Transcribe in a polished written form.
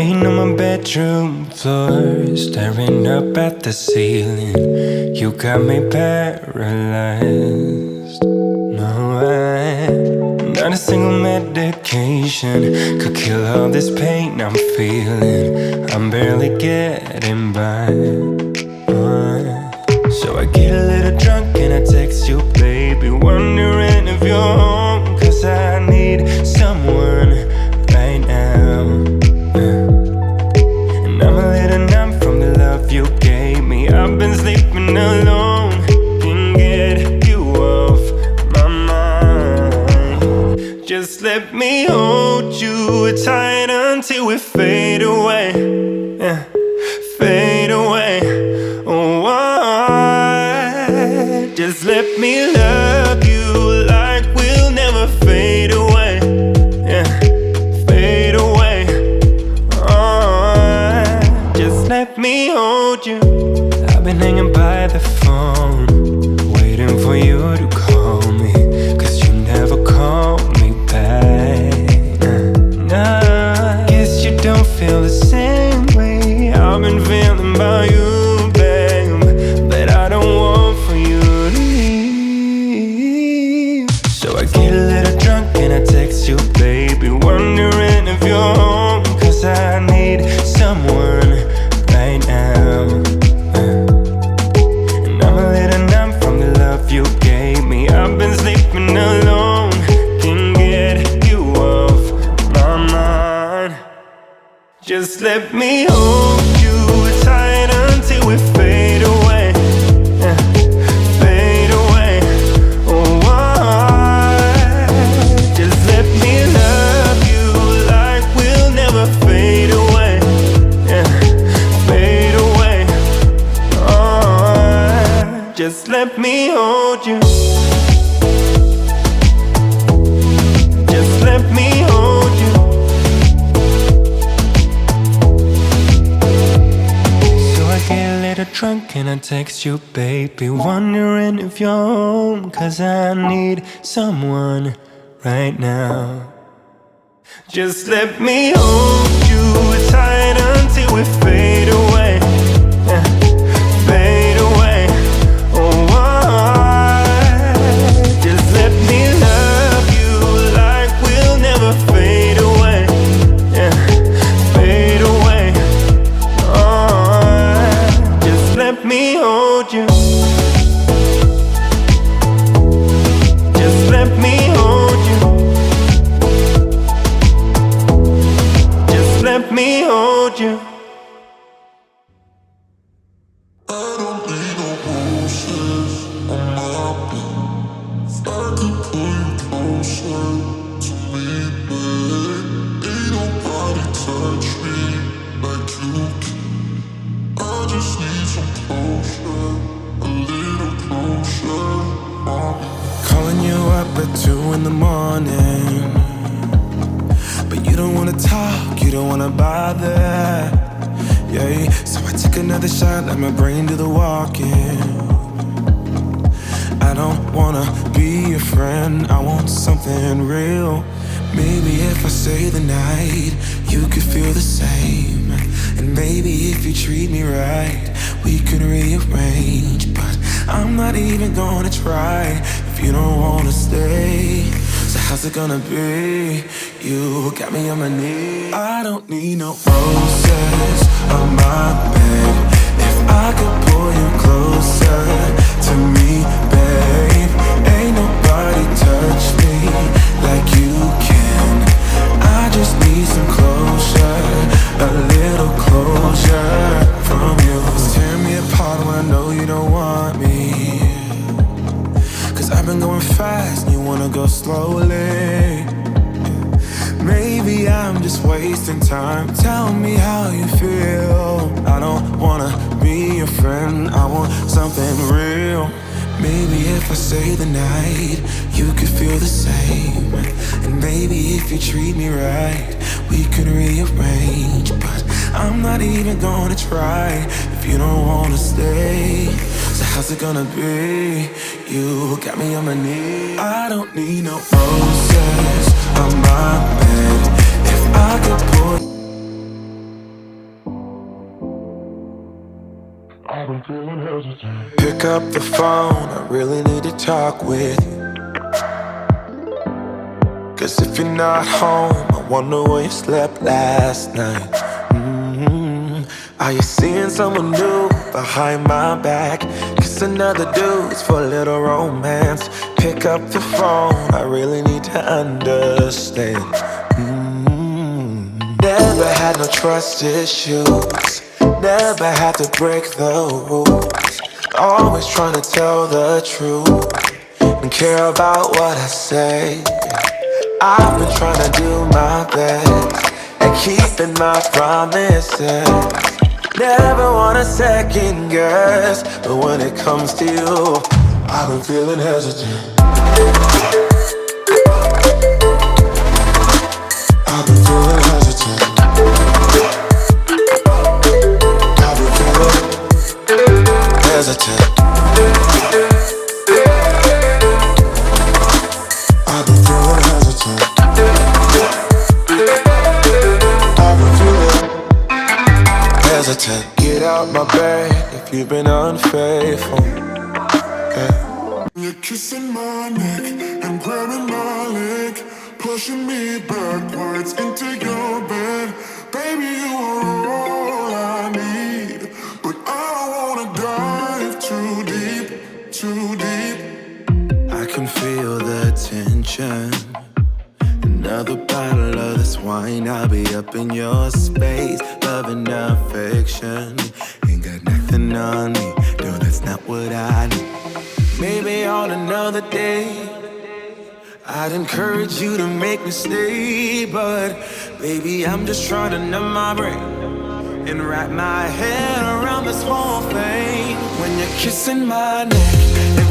laying on my bedroom floor, staring up at the ceiling. You got me paralyzed. No, not a single medication could kill all this pain I'm feeling. I'm barely getting by. So I get a little drunk and I text you, baby, wondering if you're home, 'cause I need someone right now. And I'm a little numb from the love you gave me. I've been sleeping alone, can't get you off my mind. Just let me hold you tight until we fade away, fade away. Oh, just let me love you like we'll never fade away, fade away. Oh, just let me hold you. I've been hanging by the phone, waiting for you to call me, 'cause you never call me back. Nah, guess you don't feel the same way I've been feeling about you. You, baby, wondering if you're home, 'cause I need someone right now. And I'm a little numb from the love you gave me. I've been sleeping alone, can't get you off my mind. Just let me hold you tight until we fade away, fade away. Oh, fade away, fade away. Oh, just let me hold you. Just let me hold you. So I get a little drunk and I text you, baby, wondering if you're home, 'cause I need someone right now. Just let me hold you tight until we fade away, fade away. Oh, just let me love you like we'll never fade away, fade away. Oh, just let me hold you. Just let me hold you. Let me hold you. I don't need no roses on my bed. If I could pull you closer to me, babe. Ain't nobody touch me like you can. I just need some closure, a little closure. Calling you up at 2 in the morning, but you don't wanna talk, you don't wanna bother. Yeah, so I took another shot, let my brain do the walking. I don't wanna be your friend, I want something real. Maybe if I stay the night, you could feel the same. And maybe if you treat me right, we could rearrange. But I'm not even gonna try if you don't wanna stay. So how's it gonna be? You got me on my knees. I don't need no roses on my bed. If I could pull you closer to me, babe. Ain't nobody touch me like you can. I just need some closure, a little closure from you. Tear me apart when I know you don't want me, 'cause I've been going fast and you wanna go slowly. Maybe I'm just wasting time. Tell me how you feel. I don't wanna be your friend, I want something real. Maybe if I stay the night, you could feel the same. And maybe if you treat me right, we could rearrange. But I'm not even gonna try if you don't wanna stay. So how's it gonna be? You got me on my knees. I don't need no roses on my bed. If I could pull up the phone, I really need to talk with you. 'Cause if you're not home, I wonder where you slept last night. Are you seeing someone new behind my back? Kiss another dude's for a little romance. Pick up the phone, I really need to understand. Never had no trust issues, never had to break the rules. Always trying to tell the truth and care about what I say. I've been trying to do my best and keeping my promises. Never want a second guess, but when it comes to you, I've been feeling hesitant. I've been feeling hesitant. I've been feeling hesitant. I've been feeling hesitant. I've been feeling hesitant. Get out my bed if you've been unfaithful. Yeah. You're kissing my neck and grabbing my leg, pushing me backwards into your bed. Baby, you are all I need, but I don't wanna dive too deep, too deep. I can feel the tension. Another bottle of this wine, I'll be up in your space, loving affection. Ain't got nothing on me, no, that's not what I need. Maybe on another day, I'd encourage you to make me stay, but baby, I'm just trying to numb my brain and wrap my head around this whole thing. When you're kissing my neck and